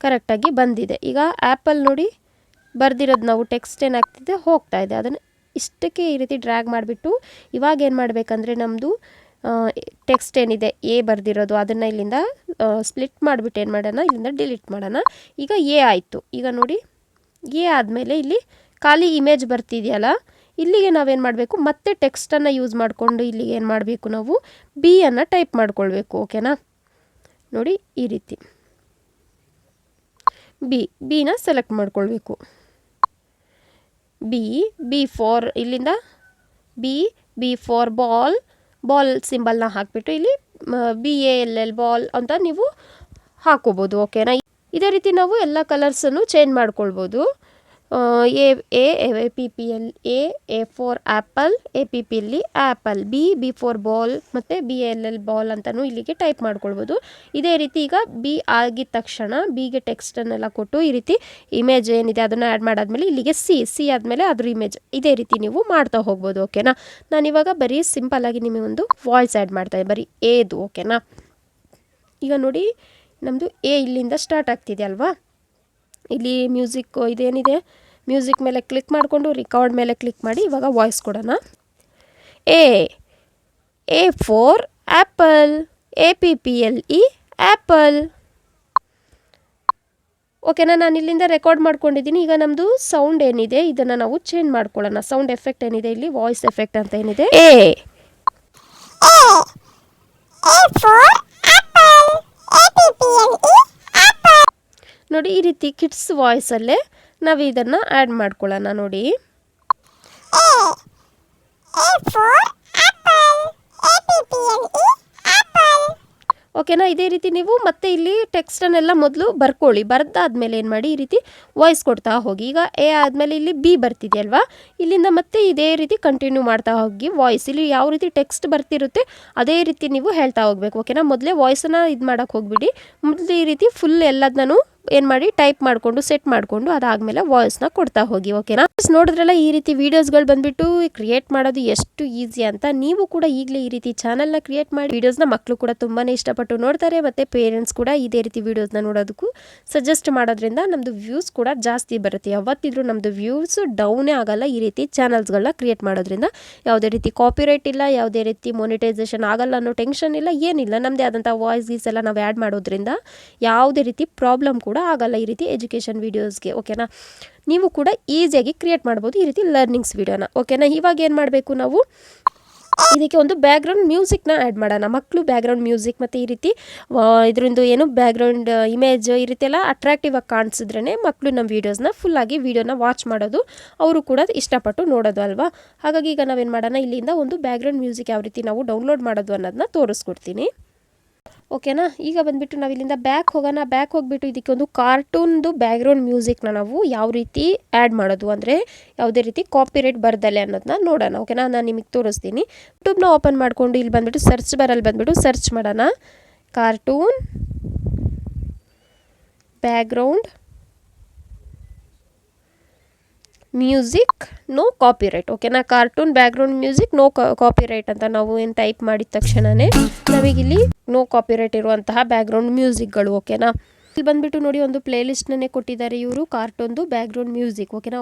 ಕರೆಕ್ಟಾಗಿ ಬಂದಿದೆ. ಈಗ ಆ್ಯಪಲ್ ನೋಡಿ ಬರೆದಿರೋದು ನಾವು ಟೆಕ್ಸ್ಟ್ ಏನಾಗ್ತಿದೆ ಹೋಗ್ತಾ ಇದೆ, ಅದನ್ನು ಇಷ್ಟಕ್ಕೆ ಈ ರೀತಿ ಡ್ರ್ಯಾಗ್ ಮಾಡಿಬಿಟ್ಟು ಇವಾಗ ಏನು ಮಾಡಬೇಕಂದ್ರೆ ನಮ್ಮದು ಟೆಕ್ಸ್ಟ್ ಏನಿದೆ ಬರೆದಿರೋದು ಅದನ್ನು ಇಲ್ಲಿಂದ ಸ್ಪ್ಲಿಟ್ ಮಾಡಿಬಿಟ್ಟು ಏನು ಮಾಡೋಣ, ಇಲ್ಲಿಂದ ಡಿಲೀಟ್ ಮಾಡೋಣ. ಈಗ ಆಯಿತು. ಈಗ ನೋಡಿ ಆದಮೇಲೆ ಇಲ್ಲಿ ಖಾಲಿ ಇಮೇಜ್ ಬರ್ತಿದೆಯಲ್ಲ, ಇಲ್ಲಿಗೆ ನಾವೇನು ಮಾಡಬೇಕು, ಮತ್ತೆ ಟೆಕ್ಸ್ಟನ್ನು ಯೂಸ್ ಮಾಡಿಕೊಂಡು ಇಲ್ಲಿಗೆ ಏನು ಮಾಡಬೇಕು, ನಾವು ಅನ್ನು ಟೈಪ್ ಮಾಡ್ಕೊಳ್ಬೇಕು. ಓಕೆನಾ. ನೋಡಿ ಈ ರೀತಿ ಬಿನ ಸೆಲೆಕ್ಟ್ ಮಾಡ್ಕೊಳ್ಬೇಕು. ಬಿ ಫಾರ್, ಇಲ್ಲಿಂದ ಬಿ ಫಾರ್ ಬಾಲ್ ಸಿಂಬಲ್ನ ಹಾಕಿಬಿಟ್ಟು ಇಲ್ಲಿ BALL ಬಾಲ್ ಅಂತ ನೀವು ಹಾಕೋಬೋದು. ಓಕೆನಾ. ಇದೇ ರೀತಿ ನಾವು ಎಲ್ಲ ಕಲರ್ಸನ್ನು ಚೇಂಜ್ ಮಾಡ್ಕೊಳ್ಬೋದು. APPLE A4 apple, APPLE apple, B for ball ಮತ್ತು BALL ಬಾಲ್ ಅಂತಲೂ ಇಲ್ಲಿಗೆ ಟೈಪ್ ಮಾಡ್ಕೊಳ್ಬೋದು. ಇದೇ ರೀತಿ ಈಗ ಆಗಿದ ತಕ್ಷಣ ಗೆ ಟೆಕ್ಸ್ಟನ್ನೆಲ್ಲ ಕೊಟ್ಟು ಈ ರೀತಿ ಇಮೇಜ್ ಏನಿದೆ ಅದನ್ನು ಆ್ಯಡ್ ಮಾಡಾದ್ಮೇಲೆ ಇಲ್ಲಿಗೆ ಸಿ ಆದಮೇಲೆ ಅದ್ರ ಇಮೇಜ್, ಇದೇ ರೀತಿ ನೀವು ಮಾಡ್ತಾ ಹೋಗ್ಬೋದು. ಓಕೆನಾ. ನಾನಿವಾಗ ಬರೀ ಸಿಂಪಲ್ಲಾಗಿ ನಿಮಗೊಂದು ವಾಯ್ಸ್ ಆ್ಯಡ್ ಮಾಡ್ತಾಯಿದ್ದೆ, ಬರೀ ಏದು. ಓಕೆನಾ. ಈಗ ನೋಡಿ ನಮ್ಮದು ಇಲ್ಲಿಂದ ಸ್ಟಾರ್ಟ್ ಆಗ್ತಿದೆ ಅಲ್ವಾ. ಇಲ್ಲಿ ಮ್ಯೂಸಿಕ್ ಇದೇನಿದೆ, ಮ್ಯೂಸಿಕ್ ಮೇಲೆ ಕ್ಲಿಕ್ ಮಾಡಿಕೊಂಡು ರೆಕಾರ್ಡ್ ಮೇಲೆ ಕ್ಲಿಕ್ ಮಾಡಿ ಇವಾಗ ವಾಯ್ಸ್ ಕೊಡೋಣ. A4 apple, APPLE apple. ಓಕೆನಾ. ನಾನು ಇಲ್ಲಿಂದ ರೆಕಾರ್ಡ್ ಮಾಡ್ಕೊಂಡಿದ್ದೀನಿ. ಈಗ ನಮ್ಮದು ಸೌಂಡ್ ಏನಿದೆ ಇದನ್ನು ನಾವು ಚೇಂಜ್ ಮಾಡ್ಕೊಳ್ಳೋಣ. ಸೌಂಡ್ ಎಫೆಕ್ಟ್ ಏನಿದೆ ಇಲ್ಲಿ, ವಾಯ್ಸ್ ಎಫೆಕ್ಟ್ ಅಂತ ಏನಿದೆ, ನೋಡಿ ಈ ರೀತಿ ಕಿಡ್ಸ್ ವಾಯ್ಸಲ್ಲೇ ನಾವು ಇದನ್ನು ಆ್ಯಡ್ ಮಾಡ್ಕೊಳ್ಳೋಣ. ನೋಡಿ ಓಕೆನಾ. ಇದೇ ರೀತಿ ನೀವು ಮತ್ತೆ ಇಲ್ಲಿ ಟೆಕ್ಸ್ಟನ್ನೆಲ್ಲ ಮೊದಲು ಬರ್ಕೊಳ್ಳಿ. ಬರೆದಾದ್ಮೇಲೆ ಏನು ಮಾಡಿ ಈ ರೀತಿ ವಾಯ್ಸ್ ಕೊಡ್ತಾ ಹೋಗಿ. ಈಗ ಆದಮೇಲೆ ಇಲ್ಲಿ ಬರ್ತಿದೆಯಲ್ವಾ, ಇಲ್ಲಿಂದ ಮತ್ತೆ ಇದೇ ರೀತಿ ಕಂಟಿನ್ಯೂ ಮಾಡ್ತಾ ಹೋಗಿ ವಾಯ್ಸ್. ಇಲ್ಲಿ ಯಾವ ರೀತಿ ಟೆಕ್ಸ್ಟ್ ಬರ್ತಿರುತ್ತೆ ಅದೇ ರೀತಿ ನೀವು ಹೇಳ್ತಾ ಹೋಗಬೇಕು. ಓಕೆನಾ. ಮೊದಲೇ ವಾಯ್ಸನ್ನು ಇದು ಮಾಡೋಕ್ಕೆ ಹೋಗ್ಬಿಡಿ. ಮೊದಲು ಈ ರೀತಿ ಫುಲ್ ಎಲ್ಲದನ್ನೂ ಏನು ಮಾಡಿ ಟೈಪ್ ಮಾಡಿಕೊಂಡು ಸೆಟ್ ಮಾಡಿಕೊಂಡು ಅದಾದಮೇಲೆ ವಾಯ್ಸ್ನ ಕೊಡ್ತಾ ಹೋಗಿ. ಓಕೆನಾ. ನೋಡಿದ್ರಲ್ಲ, ಈ ರೀತಿ ವೀಡಿಯೋಸ್ಗಳು ಬಂದುಬಿಟ್ಟು ಕ್ರಿಯೇಟ್ ಮಾಡೋದು ಎಷ್ಟು ಈಸಿ ಅಂತ. ನೀವು ಕೂಡ ಈಗಲೇ ಈ ರೀತಿ ಚಾನಲ್ನ ಕ್ರಿಯೇಟ್ ಮಾಡಿ ವೀಡಿಯೋಸ್ನ ಮಕ್ಕಳು ಕೂಡ ತುಂಬಾ ಇಷ್ಟಪಟ್ಟು ನೋಡ್ತಾರೆ, ಮತ್ತು ಪೇರೆಂಟ್ಸ್ ಕೂಡ ಇದೇ ರೀತಿ ವೀಡಿಯೋಸ್ನ ನೋಡೋದಕ್ಕೂ ಸಜೆಸ್ಟ್ ಮಾಡೋದ್ರಿಂದ ನಮ್ಮದು ವ್ಯೂಸ್ ಕೂಡ ಜಾಸ್ತಿ ಬರುತ್ತೆ. ಯಾವತ್ತಿದ್ರೂ ನಮ್ಮದು ವ್ಯೂಸ್ ಡೌನೇ ಆಗಲ್ಲ ಈ ರೀತಿ ಚಾನಲ್ಸ್ಗಳನ್ನ ಕ್ರಿಯೇಟ್ ಮಾಡೋದ್ರಿಂದ. ಯಾವುದೇ ರೀತಿ ಕಾಪಿರೈಟ್ ಇಲ್ಲ, ಯಾವುದೇ ರೀತಿ ಮೊನಿಟೈಸೇಷನ್ ಆಗಲ್ಲ ಅನ್ನೋ ಟೆನ್ಷನ್ ಇಲ್ಲ, ಏನಿಲ್ಲ. ನಮ್ಮದೇ ಆದಂಥ ವಾಯ್ಸ್ ಗೀಸ್ ಎಲ್ಲ ನಾವು ಆ್ಯಡ್ ಮಾಡೋದ್ರಿಂದ ಯಾವುದೇ ರೀತಿ ಪ್ರಾಬ್ಲಮ್ ಕೂಡ ಆಗಲ್ಲ ಈ ರೀತಿ ಎಜುಕೇಷನ್ ವೀಡಿಯೋಸ್ಗೆ. ಓಕೆನಾ. ನೀವು ಕೂಡ ಈಸಿಯಾಗಿ ಕ್ರಿಯೇಟ್ ಮಾಡ್ಬೋದು ಈ ರೀತಿ ಲರ್ನಿಂಗ್ಸ್ ವೀಡಿಯೋನ. ಓಕೆನಾ. ಇವಾಗ ಏನು ಮಾಡಬೇಕು, ನಾವು ಇದಕ್ಕೆ ಒಂದು ಬ್ಯಾಕ್ಗ್ರೌಂಡ್ ಮ್ಯೂಸಿಕ್ನ ಆ್ಯಡ್ ಮಾಡೋಣ. ಮಕ್ಕಳು ಬ್ಯಾಕ್ಗ್ರೌಂಡ್ ಮ್ಯೂಸಿಕ್ ಮತ್ತು ಈ ರೀತಿ ಇದರಿಂದ ಏನು ಬ್ಯಾಕ್ಗ್ರೌಂಡ್ ಇಮೇಜ್ ಈ ರೀತಿ ಎಲ್ಲ ಅಟ್ರಾಕ್ಟಿವ್ ಆಗಿ ಕಾಣಿಸಿದ್ರೇ ಮಕ್ಕಳು ನಮ್ಮ ವೀಡಿಯೋಸ್ನ ಫುಲ್ಲಾಗಿ ವೀಡಿಯೋನ ವಾಚ್ ಮಾಡೋದು, ಅವರು ಕೂಡ ಇಷ್ಟಪಟ್ಟು ನೋಡೋದು ಅಲ್ವಾ. ಹಾಗಾಗಿ ಈಗ ನಾವೇನು ಮಾಡೋಣ, ಇಲ್ಲಿಂದ ಒಂದು ಬ್ಯಾಕ್ಗ್ರೌಂಡ್ ಮ್ಯೂಸಿಕ್ ಯಾವ ರೀತಿ ನಾವು ಡೌನ್ಲೋಡ್ ಮಾಡೋದು ಅನ್ನೋದನ್ನ ತೋರಿಸ್ಕೊಡ್ತೀನಿ. ಓಕೆನಾ. ಈಗ ಬಂದುಬಿಟ್ಟು ನಾವು ಇಲ್ಲಿಂದ ಬ್ಯಾಕ್ ಹೋಗೋಣ. ಬ್ಯಾಕ್ ಹೋಗಿಬಿಟ್ಟು ಇದಕ್ಕೆ ಒಂದು ಕಾರ್ಟೂನ್ದು ಬ್ಯಾಕ್ಗ್ರೌಂಡ್ ಮ್ಯೂಸಿಕ್ನ ನಾವು ಯಾವ ರೀತಿ ಆ್ಯಡ್ ಮಾಡೋದು, ಅಂದರೆ ಯಾವುದೇ ರೀತಿ ಕಾಪಿರೈಟ್ ಬರ್ದಲೆ ಅನ್ನೋದನ್ನ ನೋಡೋಣ. ಓಕೆನಾ, ನಾನು ನಿಮಗೆ ತೋರಿಸ್ತೀನಿ. ಯೂಟ್ಯೂಬ್ನ ಓಪನ್ ಮಾಡಿಕೊಂಡು ಇಲ್ಲಿ ಬಂದುಬಿಟ್ಟು ಸರ್ಚ್ ಬರಲ್ಲಿ ಬಂದುಬಿಟ್ಟು ಸರ್ಚ್ ಮಾಡೋಣ. Cartoon background music no copyright. ಓಕೆನಾ, cartoon background music no copyright ಅಂತ ನಾವು ಏನು ಟೈಪ್ ಮಾಡಿದ ತಕ್ಷಣವೇ ನಮಗಿಲ್ಲಿ ನೋ ಕಾಪಿರೈಟ್ ಇರುವಂತಹ ಬ್ಯಾಕ್ಗ್ರೌಂಡ್ ಮ್ಯೂಸಿಕ್ಗಳು. ಓಕೆನಾ, ಇಲ್ಲಿ ಬಂದುಬಿಟ್ಟು ನೋಡಿ ಒಂದು ಪ್ಲೇ ಲಿಸ್ಟ್ನೇ ಕೊಟ್ಟಿದ್ದಾರೆ ಇವರು, ಕಾರ್ಟೂನ್ದು ಬ್ಯಾಕ್ಗ್ರೌಂಡ್ ಮ್ಯೂಸಿಕ್. ಓಕೆನಾ,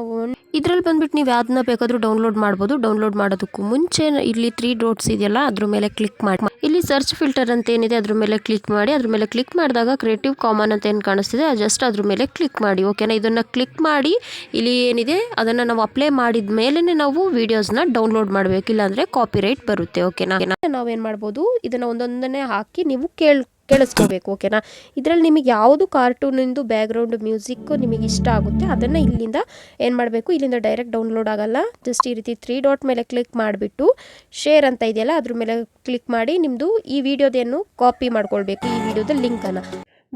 ಇದರಲ್ಲಿ ಬಂದುಬಿಟ್ಟು ನೀವು ಯಾವ್ದನ್ನ ಬೇಕಾದರೂ ಡೌನ್ಲೋಡ್ ಮಾಡ್ಬೋದು. ಡೌನ್ಲೋಡ್ ಮಾಡೋದಕ್ಕೂ ಮುಂಚೆ ಇಲ್ಲಿ 3 ಡಾಟ್ಸ್ ಇದೆಯಲ್ಲ ಅದ್ರ ಮೇಲೆ ಕ್ಲಿಕ್ ಮಾಡಿ, ಇಲ್ಲಿ ಸರ್ಚ್ ಫಿಲ್ಟರ್ ಅಂತ ಏನಿದೆ ಅದ್ರ ಮೇಲೆ ಕ್ಲಿಕ್ ಮಾಡಿ. ಅದ್ರ ಮೇಲೆ ಕ್ಲಿಕ್ ಮಾಡಿದಾಗ ಕ್ರಿಯೇಟಿವ್ ಕಾಮನ್ ಅಂತ ಏನು ಕಾಣಿಸ್ತಿದೆ ಜಸ್ಟ್ ಅದ್ರ ಮೇಲೆ ಕ್ಲಿಕ್ ಮಾಡಿ. ಓಕೆನಾ, ಇದನ್ನು ಕ್ಲಿಕ್ ಮಾಡಿ ಇಲ್ಲಿ ಏನಿದೆ ಅದನ್ನು ನಾವು ಅಪ್ಲೈ ಮಾಡಿದ ಮೇಲೇ ನಾವು ವೀಡಿಯೋಸ್ನ ಡೌನ್ಲೋಡ್ ಮಾಡಬೇಕು, ಇಲ್ಲಾಂದರೆ ಕಾಪಿರೈಟ್ ಬರುತ್ತೆ. ಓಕೆನಾ, ನಾವೇನು ಮಾಡ್ಬೋದು, ಇದನ್ನು ಒಂದೊಂದನ್ನೇ ಹಾಕಿ ನೀವು ಕೇಳಿಸ್ಕೋಬೇಕು. ಓಕೆನಾ, ಇದರಲ್ಲಿ ನಿಮಗೆ ಯಾವುದು ಕಾರ್ಟೂನಿಂದು ಬ್ಯಾಕ್ಗ್ರೌಂಡ್ ಮ್ಯೂಸಿಕ್ ನಿಮಗೆ ಇಷ್ಟ ಆಗುತ್ತೆ ಅದನ್ನು ಇಲ್ಲಿಂದ ಏನು ಮಾಡಬೇಕು, ಇಲ್ಲಿಂದ ಡೈರೆಕ್ಟ್ ಡೌನ್ಲೋಡ್ ಆಗಲ್ಲ. ಜಸ್ಟ್ ಈ ರೀತಿ 3 ಡಾಟ್ ಮೇಲೆ ಕ್ಲಿಕ್ ಮಾಡಿಬಿಟ್ಟು ಶೇರ್ ಅಂತ ಇದೆಯಲ್ಲ ಅದ್ರ ಮೇಲೆ ಕ್ಲಿಕ್ ಮಾಡಿ ನಿಮ್ಮದು ಈ ವಿಡಿಯೋದೇನು ಕಾಪಿ ಮಾಡ್ಕೊಳ್ಬೇಕು. ಈ ವಿಡಿಯೋದ ಲಿಂಕನ್ನು,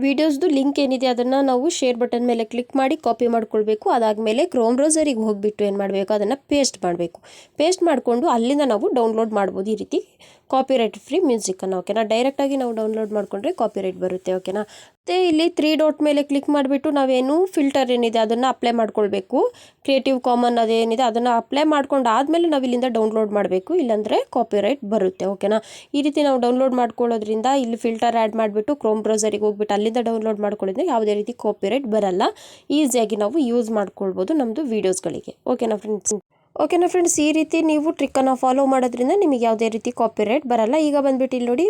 ವಿಡಿಯೋಸ್ದು ಲಿಂಕ್ ಏನಿದೆ ಅದನ್ನು ನಾವು ಶೇರ್ ಬಟನ್ ಮೇಲೆ ಕ್ಲಿಕ್ ಮಾಡಿ ಕಾಪಿ ಮಾಡ್ಕೊಳ್ಬೇಕು. ಅದಾದಮೇಲೆ ಕ್ರೋಮ್ ಬ್ರೌಸರಿಗೆ ಹೋಗಿಬಿಟ್ಟು ಏನು ಮಾಡಬೇಕು, ಅದನ್ನು ಪೇಸ್ಟ್ ಮಾಡಬೇಕು. ಪೇಸ್ಟ್ ಮಾಡಿಕೊಂಡು ಅಲ್ಲಿಂದ ನಾವು ಡೌನ್ಲೋಡ್ ಮಾಡ್ಬೋದು ಈ ರೀತಿ ಕಾಪಿರೈಟ್ ಫ್ರೀ ಮ್ಯೂಸಿಕನ್ನು. ಓಕೆನಾ, ಡೈರೆಕ್ಟಾಗಿ ನಾವು ಡೌನ್ಲೋಡ್ ಮಾಡಿಕೊಂಡ್ರೆ ಕಾಪಿರೈಟ್ ಬರುತ್ತೆ. ಓಕೆನಾ, ಮತ್ತು ಇಲ್ಲಿ 3 ಡಾಟ್ ಮೇಲೆ ಕ್ಲಿಕ್ ಮಾಡಿಬಿಟ್ಟು ನಾವೇನು ಫಿಲ್ಟರ್ ಏನಿದೆ ಅದನ್ನು ಅಪ್ಲೈ ಮಾಡ್ಕೊಳ್ಬೇಕು. ಕ್ರಿಯೇಟಿವ್ ಕಾಮನ್ ಅದೇನಿದೆ ಅದನ್ನು ಅಪ್ಲೈ ಮಾಡ್ಕೊಂಡು ಆದಮೇಲೆ ನಾವು ಇಲ್ಲಿಂದ ಡೌನ್ಲೋಡ್ ಮಾಡಬೇಕು, ಇಲ್ಲಾಂದರೆ ಕಾಪಿರೈಟ್ ಬರುತ್ತೆ. ಓಕೆನಾ, ಈ ರೀತಿ ನಾವು ಡೌನ್ಲೋಡ್ ಮಾಡ್ಕೊಳ್ಳೋದ್ರಿಂದ ಇಲ್ಲಿ ಫಿಲ್ಟರ್ ಆ್ಯಡ್ ಮಾಡಿಬಿಟ್ಟು ಕ್ರೋಮ್ ಬ್ರೌಸರಿಗೆ ಹೋಗ್ಬಿಟ್ಟು ಅಲ್ಲಿಂದ ಡೌನ್ಲೋಡ್ ಮಾಡ್ಕೊಳ್ಳೋದ್ರೆ ಯಾವುದೇ ರೀತಿ ಕಾಪಿರೈಟ್ ಬರಲ್ಲ. ಈಸಿಯಾಗಿ ನಾವು ಯೂಸ್ ಮಾಡ್ಕೊಳ್ಬೋದು ನಮ್ಮದು ವೀಡಿಯೋಸ್ಗಳಿಗೆ. ಓಕೆನಾ ಫ್ರೆಂಡ್ಸ್, ಈ ರೀತಿ ನೀವು ಟ್ರಿಕ್ಕನ್ನು ಫಾಲೋ ಮಾಡೋದ್ರಿಂದ ನಿಮಗೆ ಯಾವುದೇ ರೀತಿ ಕಾಪಿರೈಟ್ ಬರಲ್ಲ. ಈಗ ಬಂದುಬಿಟ್ಟು ಇಲ್ಲಿ ನೋಡಿ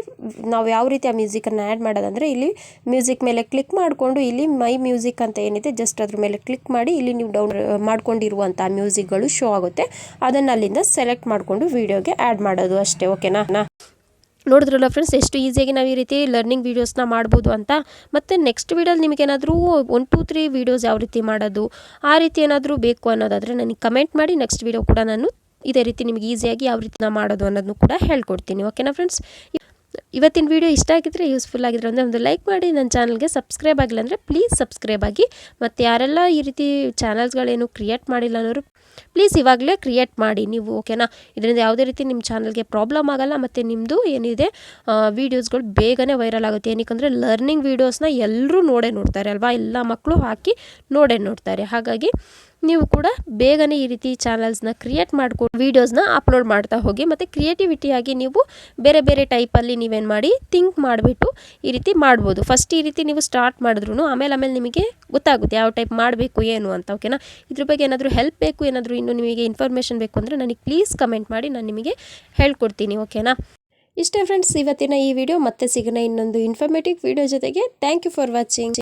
ನಾವು ಯಾವ ರೀತಿ ಆ ಮ್ಯೂಸಿಕನ್ನು ಆ್ಯಡ್ ಮಾಡೋದಂದರೆ, ಇಲ್ಲಿ ಮ್ಯೂಸಿಕ್ ಮೇಲೆ ಕ್ಲಿಕ್ ಮಾಡಿಕೊಂಡು ಇಲ್ಲಿ ಮೈ ಮ್ಯೂಸಿಕ್ ಅಂತ ಏನಿದೆ ಜಸ್ಟ್ ಅದ್ರ ಮೇಲೆ ಕ್ಲಿಕ್ ಮಾಡಿ ಇಲ್ಲಿ ನೀವು ಮಾಡ್ಕೊಂಡಿರುವಂಥ ಮ್ಯೂಸಿಕ್ಗಳು ಶೋ ಆಗುತ್ತೆ. ಅದನ್ನು ಅಲ್ಲಿಂದ ಸೆಲೆಕ್ಟ್ ಮಾಡಿಕೊಂಡು ವೀಡಿಯೋಗೆ ಆ್ಯಡ್ ಮಾಡೋದು ಅಷ್ಟೇ. ಓಕೆನಾ, ನೋಡಿದ್ರಲ್ಲ ಫ್ರೆಂಡ್ಸ್, ಎಷ್ಟು ಈಸಿಯಾಗಿ ನಾವು ಈ ರೀತಿ ಲರ್ನಿಂಗ್ ವೀಡಿಯೋಸ್ನ ಮಾಡ್ಬೋದು ಅಂತ. ಮತ್ತು ನೆಕ್ಸ್ಟ್ ವೀಡಿಯೋಲಿ ನಿಮಗೇನಾದರೂ 1, 2, 3 ವೀಡಿಯೋಸ್ ಯಾವ ರೀತಿ ಮಾಡೋದು ಆ ರೀತಿ ಏನಾದರೂ ಬೇಕು ಅನ್ನೋದಾದರೆ ನನಗೆ ಕಮೆಂಟ್ ಮಾಡಿ. ನೆಕ್ಸ್ಟ್ ವೀಡಿಯೋ ಕೂಡ ನಾನು ಇದೇ ರೀತಿ ನಿಮಗೆ ಈಸಿಯಾಗಿ ಯಾವ ರೀತಿ ಮಾಡೋದು ಅನ್ನೋದನ್ನು ಕೂಡ ಹೇಳ್ಕೊಡ್ತೀನಿ. ಓಕೆನಾ ಫ್ರೆಂಡ್ಸ್, ಇವತ್ತಿನ ವೀಡಿಯೋ ಇಷ್ಟ ಆಗಿದ್ರೆ, ಯೂಸ್ಫುಲ್ ಆಗಿದ್ರೆ ಅಂದರೆ ಒಂದು ಲೈಕ್ ಮಾಡಿ. ನನ್ನ ಚಾನಲ್ಗೆ ಸಬ್ಸ್ಕ್ರೈಬ್ ಆಗಿಲ್ಲ ಅಂದರೆ ಪ್ಲೀಸ್ ಸಬ್ಸ್ಕ್ರೈಬ್ ಆಗಿ. ಮತ್ತು ಯಾರೆಲ್ಲ ಈ ರೀತಿ ಚಾನಲ್ಸ್ಗಳೇನು ಕ್ರಿಯೇಟ್ ಮಾಡಿಲ್ಲ ಅನ್ನೋರು ಪ್ಲೀಸ್ ಇವಾಗಲೇ ಕ್ರಿಯೇಟ್ ಮಾಡಿ ನೀವು. ಓಕೆನಾ, ಇದರಿಂದ ಯಾವುದೇ ರೀತಿ ನಿಮ್ಮ ಚಾನಲ್ಗೆ ಪ್ರಾಬ್ಲಮ್ ಆಗಲ್ಲ. ಮತ್ತು ನಿಮ್ಮದು ಏನಿದೆ ವೀಡಿಯೋಸ್ಗಳು ಬೇಗನೆ ವೈರಲ್ ಆಗುತ್ತೆ. ಏನಕ್ಕೆ ಲರ್ನಿಂಗ್ ವೀಡಿಯೋಸ್ನ ಎಲ್ಲರೂ ನೋಡ್ತಾರೆ ಅಲ್ವಾ, ಎಲ್ಲ ಮಕ್ಕಳು ಹಾಕಿ ನೋಡ್ತಾರೆ. ಹಾಗಾಗಿ ನೀವು ಕೂಡ ಬೇಗನೆ ಈ ರೀತಿ ಚಾನಲ್ಸ್ನ ಕ್ರಿಯೇಟ್ ಮಾಡ್ಕೊಂಡು ವೀಡಿಯೋಸ್ನ ಅಪ್ಲೋಡ್ ಮಾಡ್ತಾ ಹೋಗಿ. ಮತ್ತು ಕ್ರಿಯೇಟಿವಿಟಿಯಾಗಿ ನೀವು ಬೇರೆ ಬೇರೆ ಟೈಪಲ್ಲಿ ನೀವೇನು ಮಾಡಿ ಥಿಂಕ್ ಮಾಡಿಬಿಟ್ಟು ಈ ರೀತಿ ಮಾಡ್ಬೋದು. ಫಸ್ಟ್ ಈ ರೀತಿ ನೀವು ಸ್ಟಾರ್ಟ್ ಮಾಡಿದ್ರು ಆಮೇಲೆ ನಿಮಗೆ ಗೊತ್ತಾಗುತ್ತೆ ಯಾವ ಟೈಪ್ ಮಾಡಬೇಕು ಏನು ಅಂತ. ಓಕೆನಾ, ಇದ್ರ ಬಗ್ಗೆ ಏನಾದರೂ ಹೆಲ್ಪ್ ಬೇಕು, ಏನಾದರೂ ಇನ್ನೂ ನಿಮಗೆ ಇನ್ಫಾರ್ಮೇಷನ್ ಬೇಕು ಅಂದರೆ ನನಗೆ ಪ್ಲೀಸ್ ಕಮೆಂಟ್ ಮಾಡಿ, ನಾನು ನಿಮಗೆ ಹೇಳ್ಕೊಡ್ತೀನಿ. ಓಕೆನಾ, ಇಷ್ಟೇ ಫ್ರೆಂಡ್ಸ್ ಇವತ್ತಿನ ಈ ವಿಡಿಯೋ. ಮತ್ತೆ ಸಿಗೋಣ ಇನ್ನೊಂದು ಇನ್ಫಾರ್ಮೇಟಿವ್ ವಿಡಿಯೋ ಜೊತೆಗೆ. Thank you for watching.